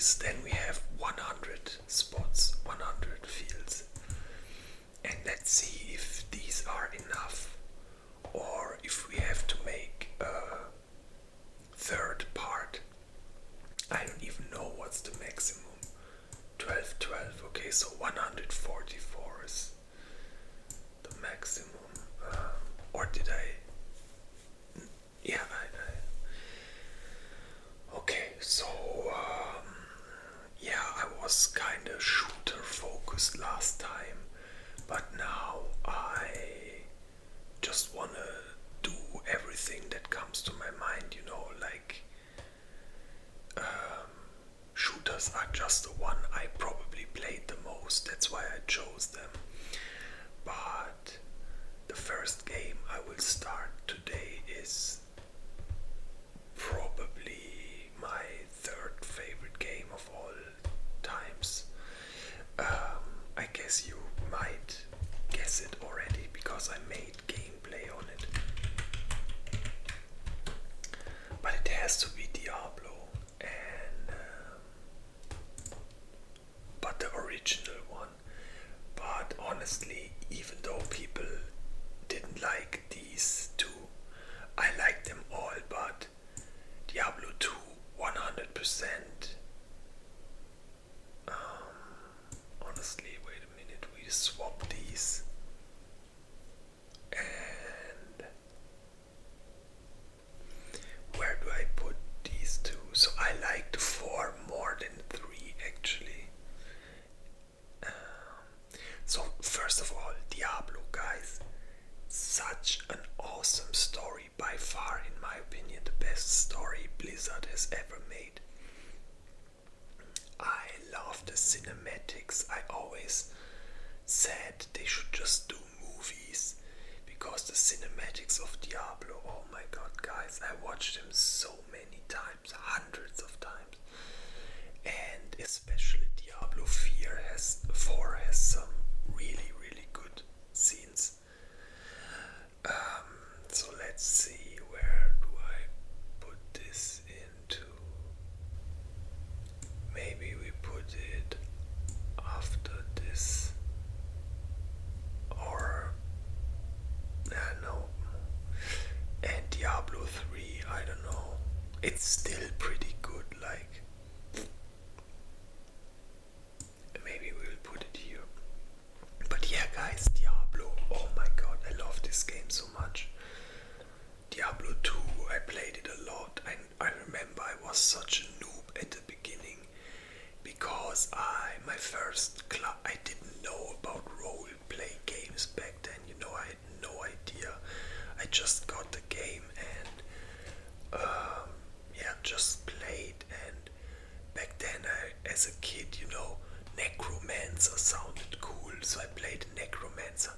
this, then we have 100 spots, 100 fields. And let's see if these are enough, or if we have to make a third part. I don't even know what's the maximum. 12, 12, okay, so 144 is the maximum. Or did I? Yeah, okay, so yeah, I was kinda shooter focused last time, but now I just wanna do everything that comes to my mind, like shooters are just the one I probably played the most, that's why I chose them. But the first game I will start today is probably my third favorite game of all times. I guess you might guess it already because I made gameplay on it. But it has to be Diablo, and but the original one. But honestly, even though people didn't like these two, I like them all, but Diablo 2, 100%. Honestly, wait a minute, we swap these. And where do I put these two? So I like the 4 more than 3 actually. So first of all, Diablo, guys, such an awesome story, by far in my opinion the best story Blizzard has ever made. I love the cinematics. I always said they should just do movies, because the cinematics of Diablo, oh my god, guys, I watched them so many times, hundreds of times. And especially Diablo 4 has some really, really good scenes. So let's see, where do I put this into? Maybe we put it after this, or no. And Diablo 3, I don't know. It's still pretty good, like. Maybe we'll put it here. But yeah, guys, Diablo, oh my god, I love this game so much. Diablo 2, I played it a lot, and I remember I was such a noob at the beginning, because my first club, I didn't know about role play games back then, I had no idea. I just got the game and yeah, just played. And back then, as a kid, Necromancer sounded cool, so I played Necromancer,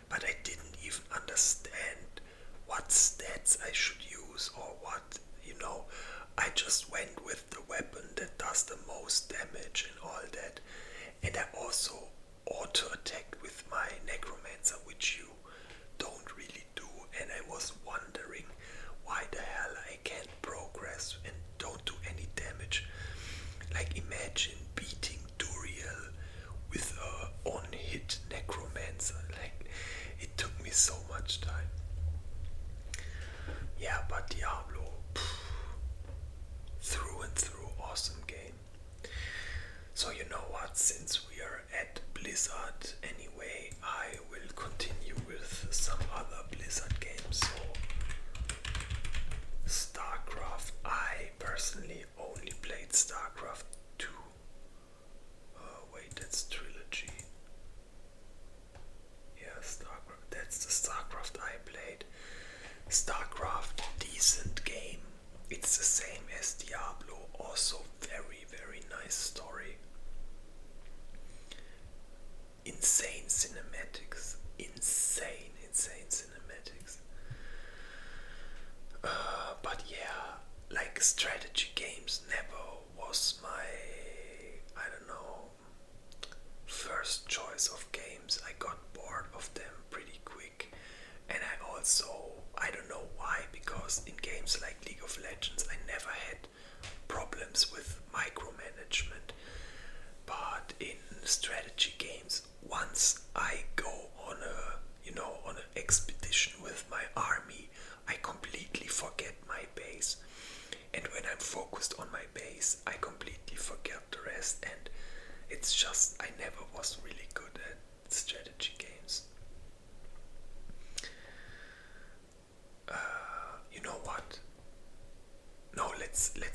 but I didn't even understand what stats I should use or what, I just went with the weapon that does the most damage and all that. And I also auto attacked with my Necromancer, which you don't really do, and I was wondering why the hell I can't progress and don't do any damage. Like, imagine beating Duriel with a on-hit Necromancer. Like, it took me so much time. Yeah, but Diablo, through and through awesome game. So you know what, since we are at Blizzard anyway, I will continue with some other Blizzard games. So StarCraft, I personally only played StarCraft 2. Wait, that's Trilogy. Yeah, StarCraft, that's the StarCraft I played. StarCraft, decent game. It's the same as Diablo, also very, very nice story. Insane cinematics. Insane cinematics. But yeah, like, strategy games never was my, I don't know, first choice of games. I got bored of them pretty quick. And I don't know why, because in games like League of Legends I never had problems with micromanagement.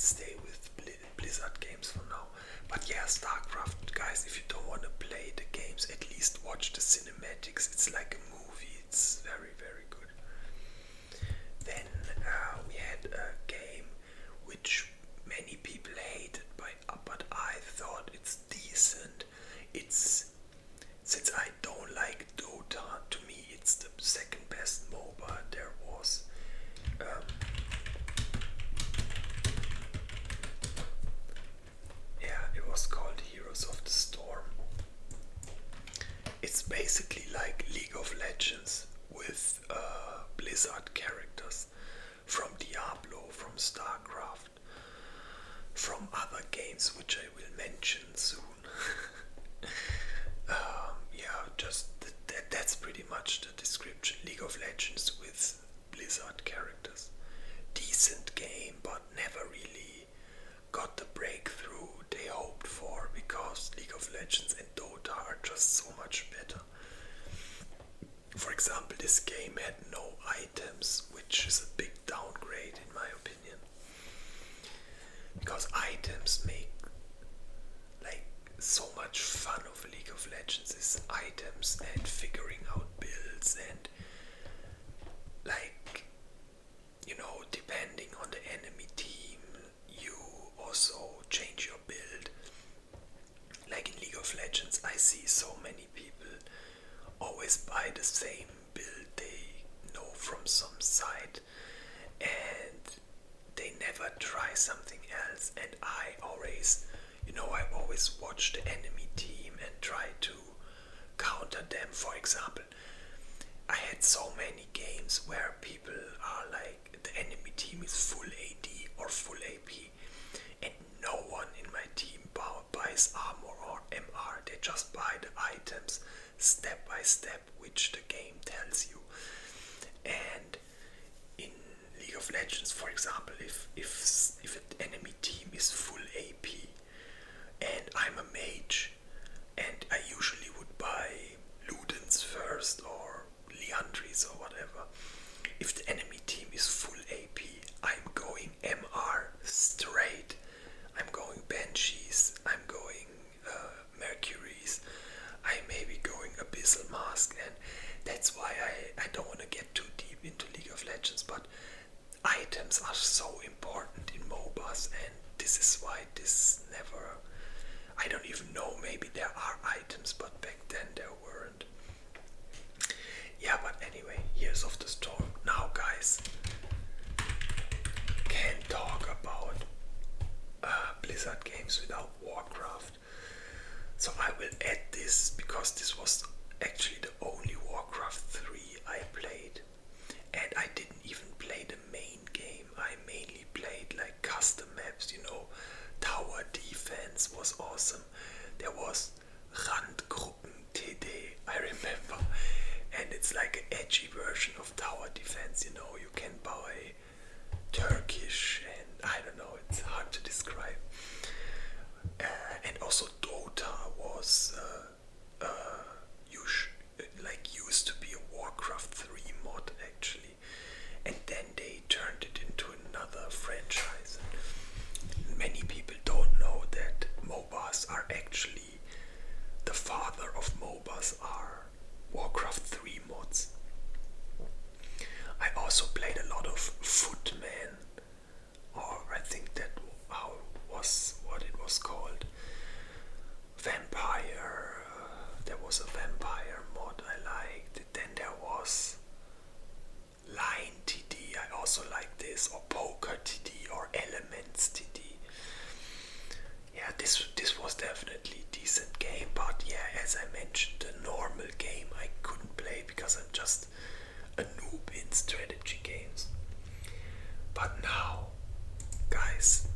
let's stay with Blizzard games for now. But yeah, StarCraft, guys, if you don't want to play the games, at least watch the cinematics. It's like a movie. It's very, very good. Then we had a game which many people hated, but I thought it's decent. It's Since I don't like Dota, to me it's the second best MOBA there was. Yeah, it was called Heroes of the Storm. It's basically like League of Legends with Blizzard characters from Diablo, from StarCraft, from other games which I will mention soon. Yeah, just that's pretty much the description. League of Legends with Blizzard characters. Decent game, but never really got the breakthrough they hoped for, because League of Legends and Dota are just so much better. For example, this game had no items, which is a big downgrade in my opinion. Because items make like so much fun of League of Legends is items and figuring out builds and like, you know, depending on the enemy team, you also change your build. Like in League of Legends, I see so many people always buy the same build they know from some site, and they never try something else. And I always watch the enemy team and try to counter them. For example, I had so many games where people are like, the enemy team is full AD or full AP, and no one in my team buys armor or MR. They just buy the items step by step, which the game tells you. And in League of Legends, for example, if an enemy team is full AP and I'm a mage, and I usually would buy Ludens first or Liandry's or whatever. If the enemy team is full AP, I'm going MR straight. I'm going Banshees, I'm going Mercuries, I may be going Abyssal Mask, and that's why I don't want to get too deep into League of Legends, but items are so important in MOBAs, and this is why this never, I don't even know, maybe there are items, but back then there weren't. Yeah, but anyway, Heroes of the Storm. Now guys, can't talk about Blizzard games without Warcraft. So I will add this because this was actually the only Warcraft 3 I played. And I didn't even play the main game. I mainly played like custom maps, you know. Tower defense was awesome. There was Randgruppen TD, I remember. And it's like an edgy version of tower defense, you know. You can buy Turkish and I don't know, it's hard to describe. And also Dota was used to be a Warcraft 3 mod actually, and then they turned it into another franchise. Many people don't know that MOBAs are actually, the father of MOBAs are Warcraft 3 mods. I also played a lot of Footman, or I think that was what it was called. Vampire, there was a vampire mod I liked. Then there was Line TD, I also like this, or Poker TD, or Elements TD. Yeah, this was definitely a decent game, but yeah, as I mentioned, the normal game I couldn't play because I'm just a noob in strategy games. But now, guys,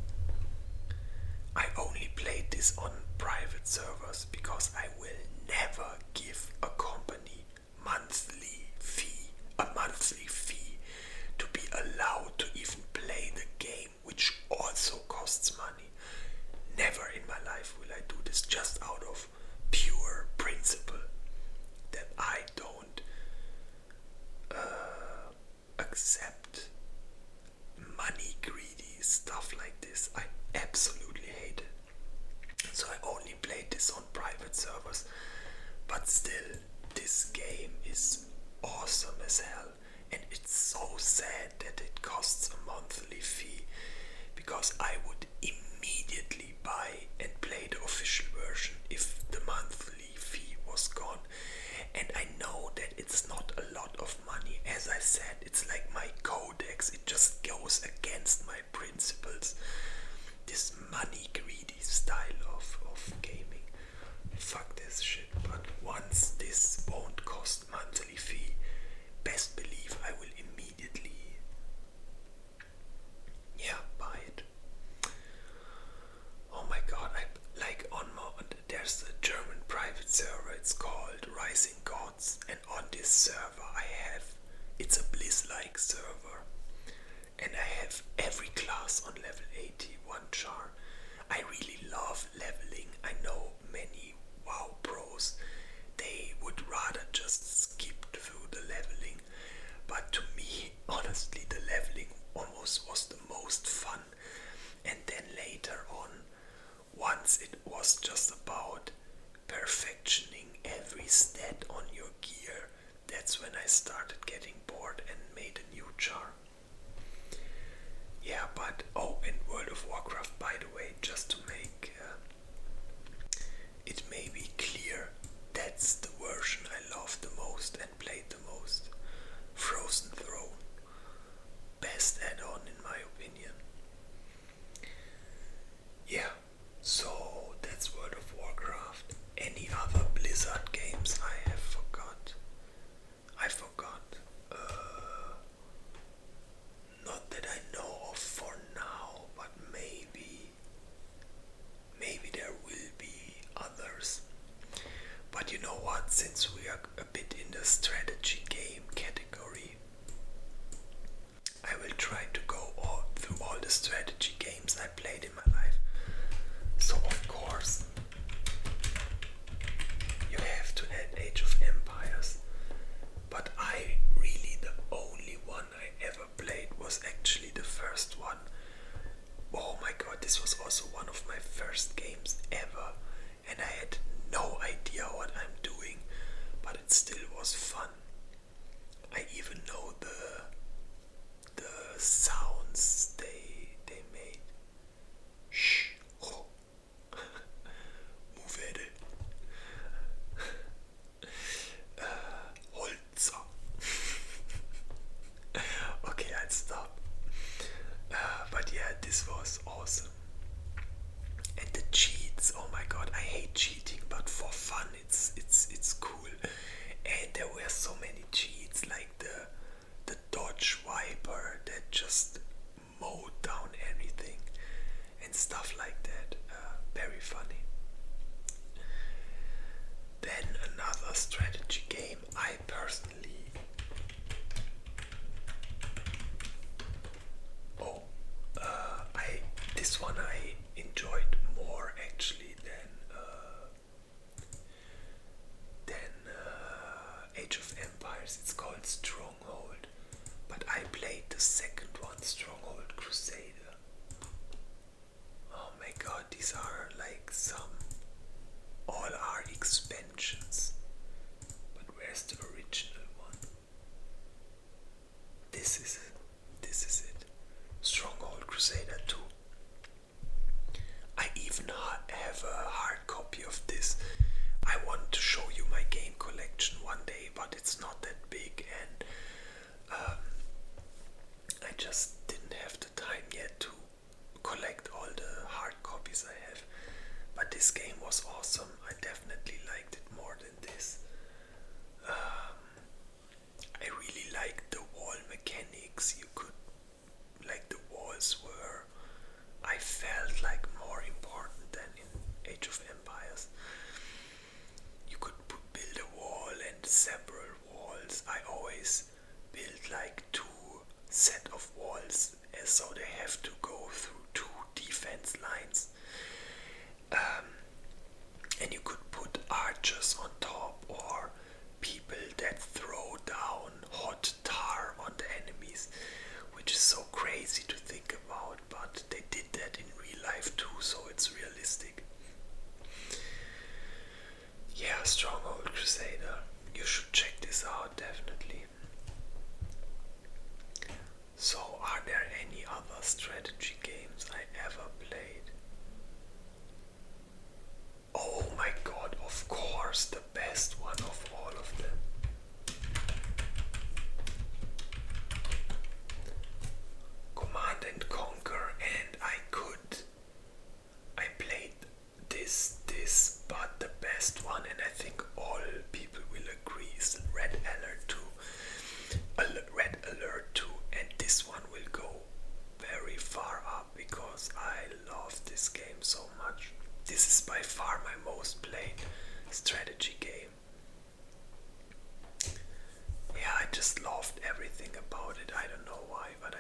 I only played this on private servers because I will never give a company a monthly fee to be allowed to even play the game, which also costs money. Never in my life will I do this, just out of pure principle that I don't accept money greedy stuff like this. I absolutely hate it. So I only played this on private servers. But still, this game is awesome as hell. And it's so sad that it costs a monthly fee, because I would immediately buy and play the official version if the monthly fee was gone. And I know that it's not a lot of money. As I said, it's like my codex. It just goes against my principles. This money greedy style of gaming. Fuck this shit. But once this won't cost monthly fee, best believe I will immediately buy it. Oh my god, I like there's a German private server, it's called Rising Gods, and on this server it's a Blizz-like server, and I have every class on level 81 char. I really love leveling. I know many WoW pros, they would rather just skip through the leveling, but to me, honestly, the leveling almost was the most fun. And then later on, once it was just about perfectioning every stat on your gear, that's when I started getting bored and made a new char. Yeah, but in World of Warcraft, by the way, just to make it may be clear, that's the version I love the most and played the most. Frozen Throne, best add-on in my opinion. Yeah, so that's World of Warcraft. Any other Blizzard games I have forgot? I forgot. Not that I know of for now, but maybe there will be others. But you know what, since we are a bit in the strategy game category, I will try to go through all the strategy games I played in my life. So of course, you have to add Age of Empires, but the only one I ever played was actually the first one. Oh my god, this was also one of my first games ever, and I had no idea what I'm doing, but it still was fun. I even know the sounds they made. Shh. Oh. Move it. Holzer. Okay, I'll stop. But yeah, this was awesome. And the cheats, oh my god, I hate cheating, but for fun it's cool. And there were so many cheats, like the dodge wiper that just mowed down anything and stuff like that. Very funny. Then another strategy game I personally this one I enjoyed more actually than Age of Empires. It's called Stronghold, but I played the second one, Stronghold Crusader. Oh my god, these are like all are expansions. But where's the original one? This is it. Stronghold Crusader 2. I even have a hard copy of this. I want to show you my game collection one day, but it's not that big, and I just didn't have the time yet to collect all the hard copies I have. But this game was awesome. I definitely liked it more than this. I really liked the wall mechanics. The walls were, I felt like, more important than in Age of Empires. You could build a wall and several walls. I always built like 2 set of walls, so they have to go through 2 defense lines. And you could put archers on top, or people that throw down hot tar on the enemies, which is so crazy to think about, but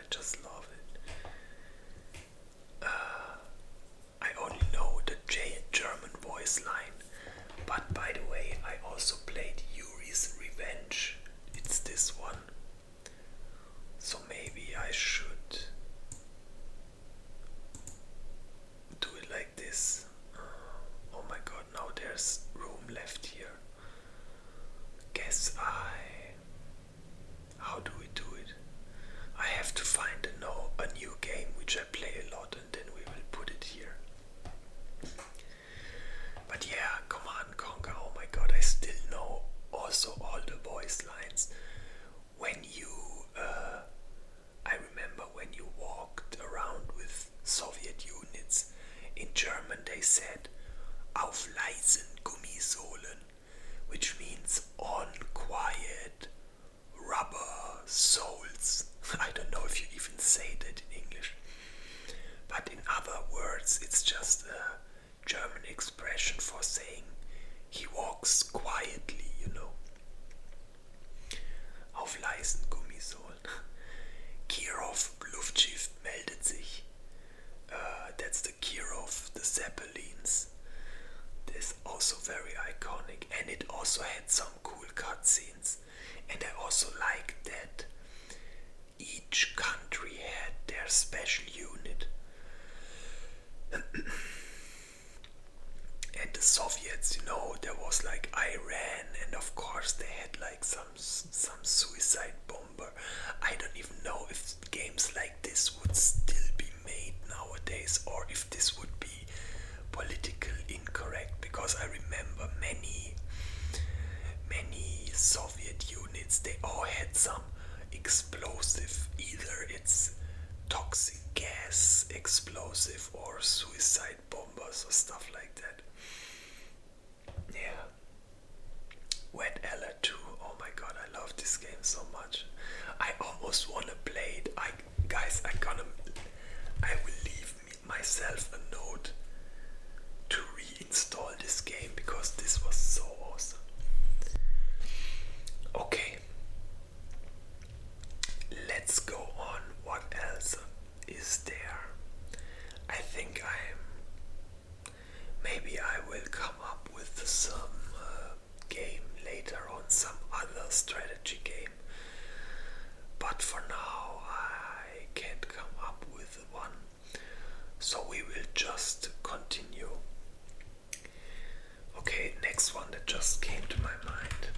just love it. I only know the German voice line, but by the way, I also played Yuri's Revenge. It's this one. So maybe I should do it like this. Oh my god, now there's room left here. Guess how do we do it? I have to find a new game which I play a lot, and then we will put it here. But yeah, come on, Conga. Oh my god, I still know also all the voice lines. When you, I remember when you walked around with Soviet units, in German they said, auf leisen Gummisohlen, which means on quiet rubber soles. I don't know if you even say that in English. But in other words, it's just a German expression for saying he walks quietly, you know. Auf leisen Gummisohlen. Kirov Luftschiff meldet sich. That's the Kirov, the Zeppelins. This also very iconic, and it also had some cool cutscenes. And I also liked that each country had their special unit. And the Soviets, you know, there was like Iran, and of course they had like some suicide bomber. I don't even know if games like this would still be made nowadays, or if this would be politically incorrect, because I remember many Soviet units, they all had some explosive, either it's toxic gas explosive or suicide bombers or stuff like that. Yeah. Wet Ella 2, oh my god, I love this game so much. I almost wanna play it. I will leave myself a note to reinstall this game because this was so awesome. Okay, let's go on. What else is there? I think maybe I will come up with some game later on, some other strategy game, but for now I can't come up with one, so we will just continue. Okay, next one that just came to my mind.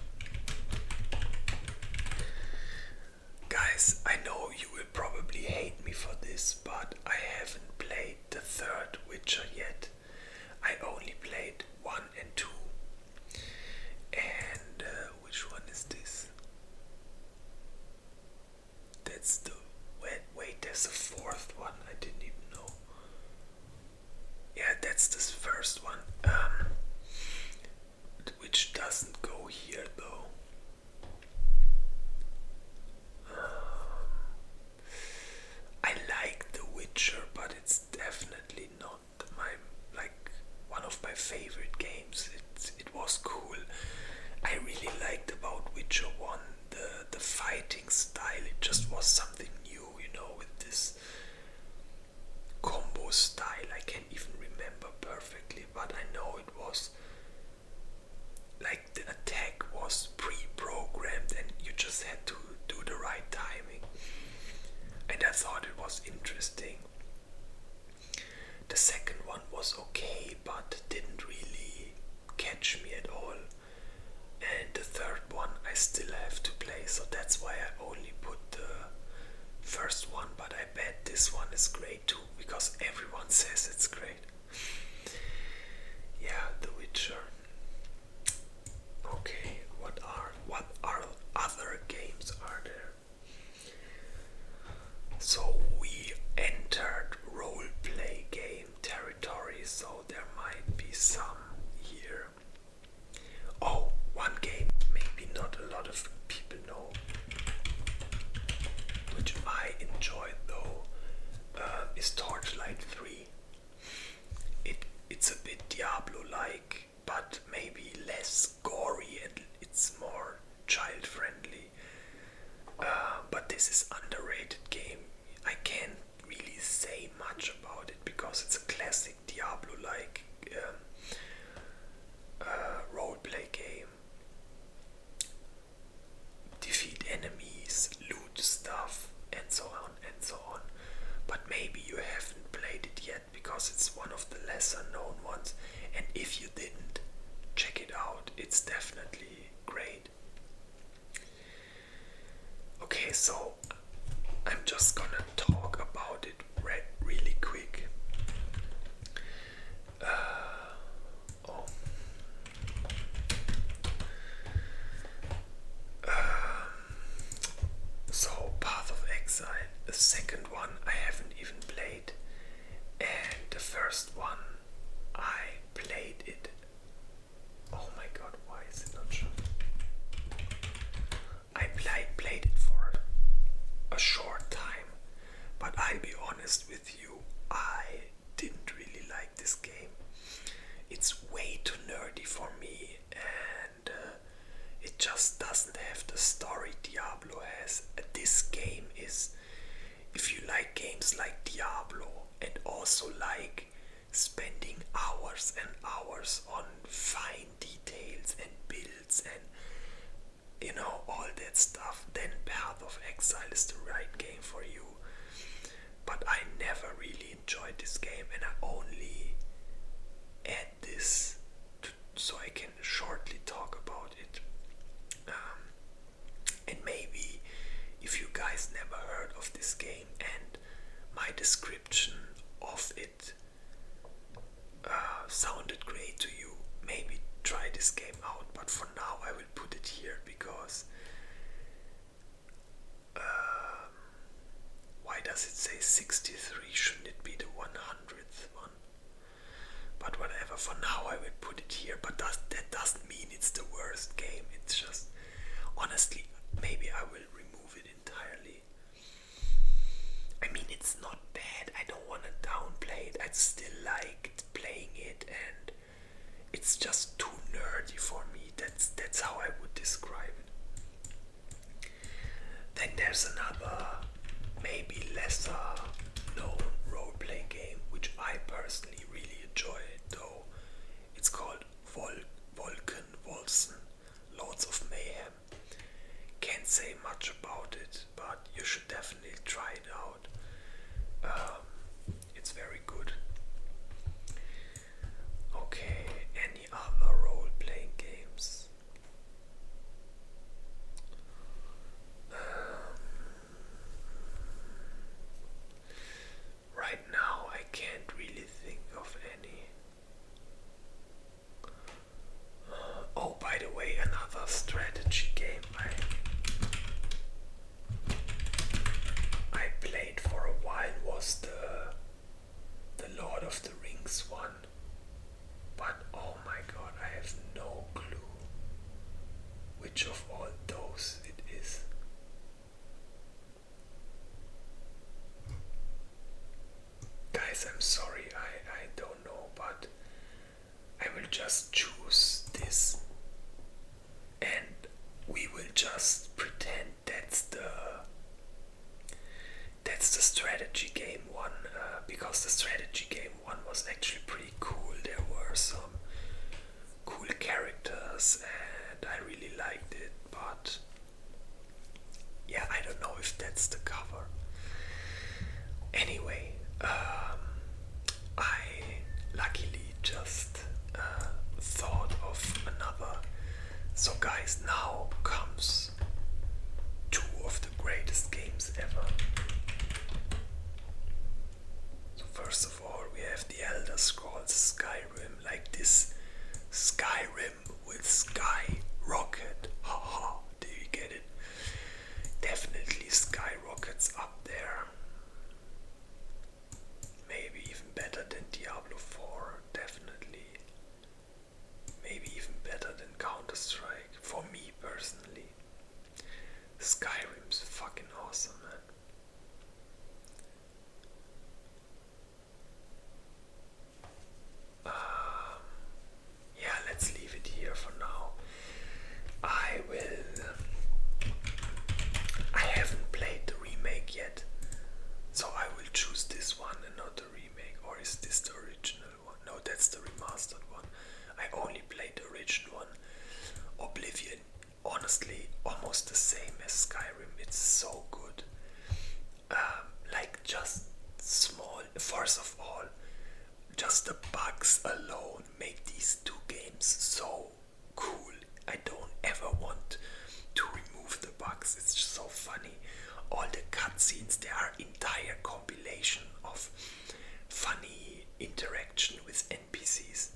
Guys, I know you will probably hate me for this, but I haven't played the third Witcher yet. I only played 1 and 2. And which one is this? That's the... Wait, there's a fourth one. I didn't even know. Yeah, that's the first one. Which doesn't go here though. I like The Witcher, but it's definitely not one of my favorite games. It was cool. I really liked about Witcher 1 the fighting style. It just was something new, you know, with this combo style. I can't even remember perfectly, but I know it was like the attack was pre-programmed and you just had to do the right timing. And I thought it was interesting. The second one was okay, but didn't really catch me at all. And the third one I still have to play, so that's why I only put the first one, but I bet this one is great too, because everyone says it's great. Yeah, The Witcher. Okay, what other games are there? So we entered role-play game territory, so there might be some here. Oh, one game maybe not a lot of people know, which I enjoyed though, is Torchlight 3. It's a bit Diablo-like, but maybe less gory and it's more child-friendly. But this is underrated game. because it's one of the lesser known ones, and if you didn't, check it out, it's definitely great. Okay, so I'm just gonna talk about it really quick. Oh. So, Path of Exile, the second one I haven't even played, and the first one I played it. Oh my god, why is it not showing? I played it for a short time, but I'll be honest with you, I didn't really like this game. It's way too nerdy for me, and it just doesn't have the story Diablo has. This game is, if you like games like Diablo and also like spending hours and hours on fine details and builds and all that stuff, then Path of Exile is the right game for you. But I never really enjoyed this game, and I only add this so I can shortly talk about it. And maybe if you guys never heard of this game and my description of it sounded great to you, maybe try this game out. But for now I will put it here because why does it say 63? Shouldn't it be the 100th one? But whatever, for now I will put it here, but that doesn't mean it's the worst game. It's just, honestly, maybe I will remove it entirely. I mean, it's not bad, I don't want to downplay it, I still liked playing it, and it's just too nerdy for me. That's how I would describe it. Then there's another, maybe lesser known role-play game, which I personally really enjoy, though. It's called Vulcan Wolfson, Lords of Mayhem. Can't say much about it, but you should definitely try it out. It's very good. Okay, any other role-playing games? Right now I can't really think of any. Oh, by the way, another strategy game I played for a while was the Lord of the Rings one. But oh my god, I have no clue which of all those it is. Guys, I'm sorry, I don't know, but I will just choose this and we will just pretend that's the strategy game one, because the strategy game one was actually pretty cool. There were some cool characters and I really liked it, but yeah, I don't know if that's the cover. Anyway, I luckily just thought of another. So guys, now comes two of the greatest games ever. So first of all, we have the Elder Scrolls Skyrim, like this Skyrim with skyrocket. Haha, do you get it? Definitely skyrockets up there. Maybe even better than Diablo 4, definitely. Maybe even better than Counter-Strike, for me personally. Skyrim's fucking awesome, man. Yeah, let's leave it here for now. I haven't played the remake yet, so I will choose this one and not the remake. Or is this the original one? No, that's the remastered one. I only played the original one. Oblivion, honestly, almost the same as Skyrim. It's so good. Like just small. First of all, just the bugs alone make these two games so cool. I don't ever want to remove the bugs. It's just so funny. All the cutscenes, they are entire compilation of funny interaction with NPCs.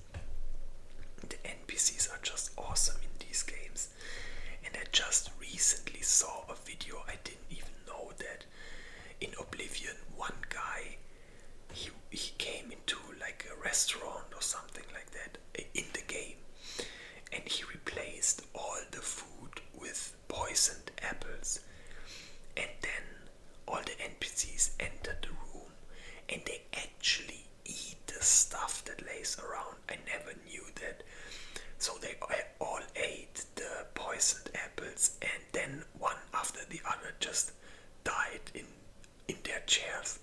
The NPCs are just awesome in these games. And I just recently saw a video. I didn't even know that in Oblivion one guy, he came into like a restaurant or something like that in the game, and he replaced all the food with poisoned apples, and then all the NPCs enter the room and they actually eat the stuff that lays around. I never knew that. So they all ate the poisoned apples, and then one after the other just died in their chairs.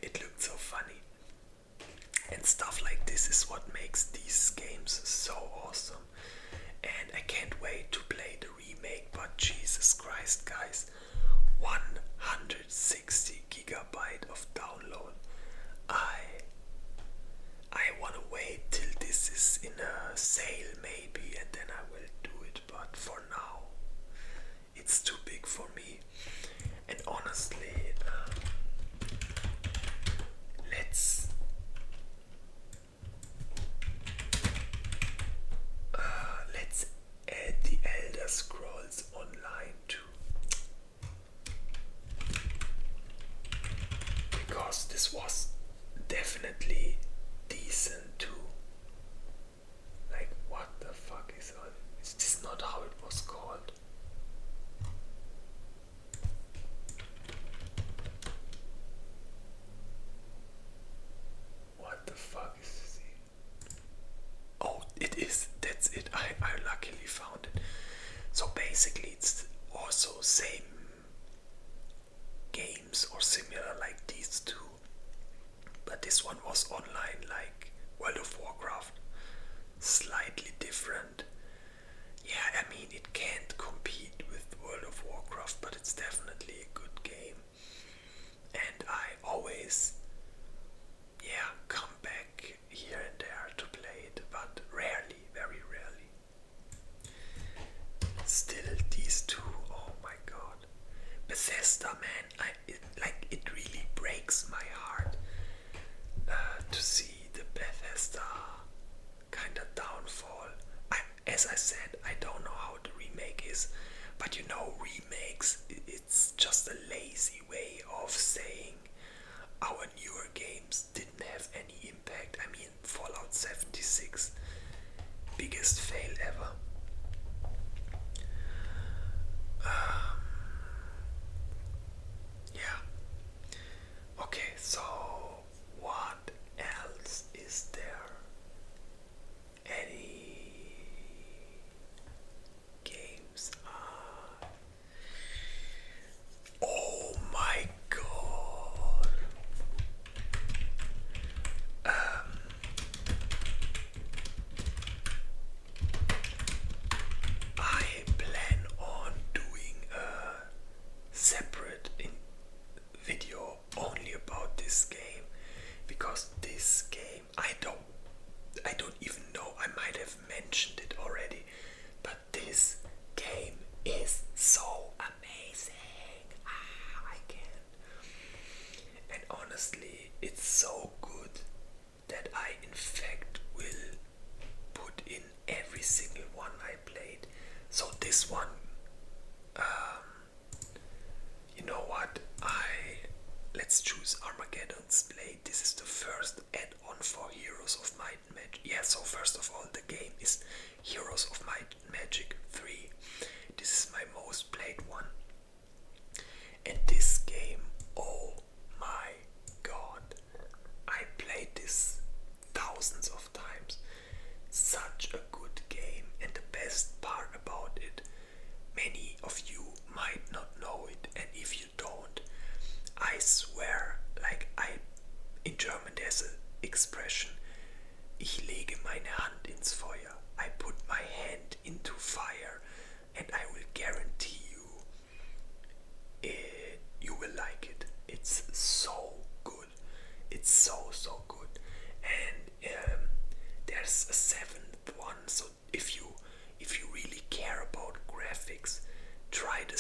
It looked so funny. And stuff like this is what makes these games so awesome. And I can't wait to play the remake, but Jesus Christ, guys, 160 gigabyte of download. I wanna wait till this is in a sale maybe, and then I will do it, but for now it's too big for me. And honestly, let's add the Elder Scrolls Online too, because this was definitely decent too. Like, what the fuck is this not how it was called? What the fuck is this? Oh, it is. That's it. I luckily found it. So basically it's also same games or similar like these two, but this one was online like World of Warcraft. Slightly different. Yeah, I mean, it can't compete with World of Warcraft, but it's definitely a good game. And I always, come back here and there to play it, but rarely, very rarely. Still, these two, oh my god. Bethesda, man, it really breaks my heart to see the Bethesda kind of downfall. As I said, I don't know how the remake is, but remakes, it's just a lazy way of saying our newer games didn't have any impact. I mean, Fallout 76, biggest fail ever. Okay, so what else is there? Any games? Oh my god.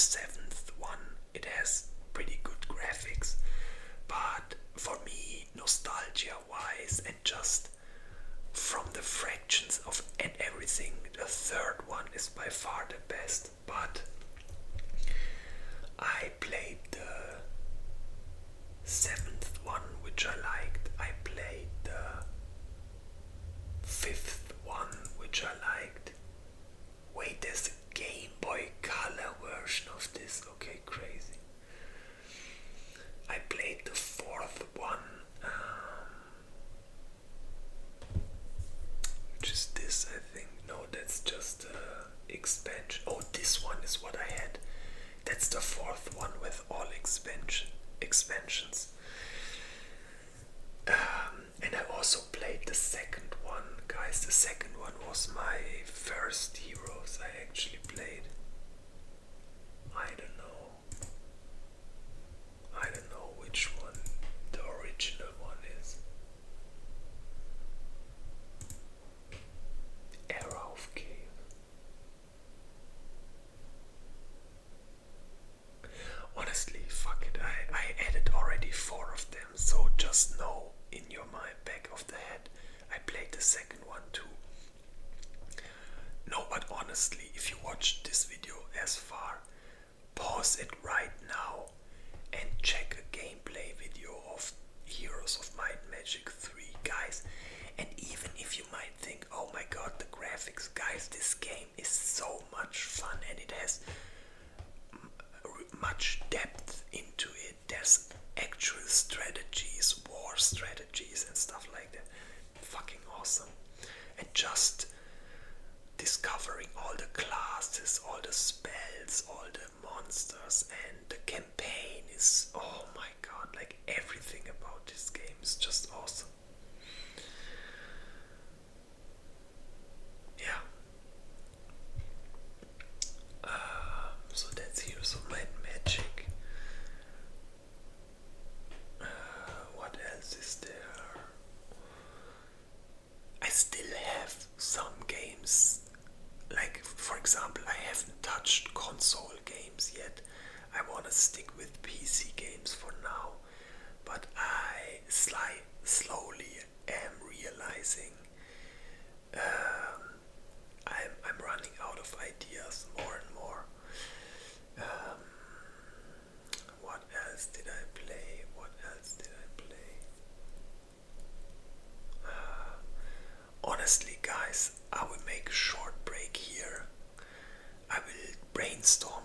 seventh one, it has pretty good graphics, but for me, nostalgia wise and just from the fractions of and everything, the third one is by far the best. But I played the seventh one, which I liked. I played the fifth one, which I liked. Wait, there's a Game Boy Color version of this. Okay, crazy. I played the fourth one, which is this, I think. No, that's just expansion. Oh, this one is what I had. That's the fourth one with all expansions. And I also played the second one, guys. The second one was my first Heroes I actually played. I don't know which one the original one is. Era of Cave. Honestly, fuck it. I added already 4 of them, so just know in your mind, back of the head, I played the second one too. No, but honestly, if you watched this video as far, pause it right now and check a gameplay video of Heroes of Might and Magic 3, guys. And even if you might think, oh my god, the graphics, guys, this game is so much fun and it has much depth into it. There's actual strategies, war strategies and stuff like that. Fucking awesome. And just discovering all the classes, all the spells, all the monsters, and the campaign is, oh my god, like everything about this game is just awesome. Yeah. So that's Heroes of Might and Magic. What else is there? I still have some games, like for example, I haven't touched console games yet. I want to stick with PC games for now, but I slowly am realizing I'm running out of ideas more and more. What else did I play? Honestly, guys, I will make a short break here. I will brainstorm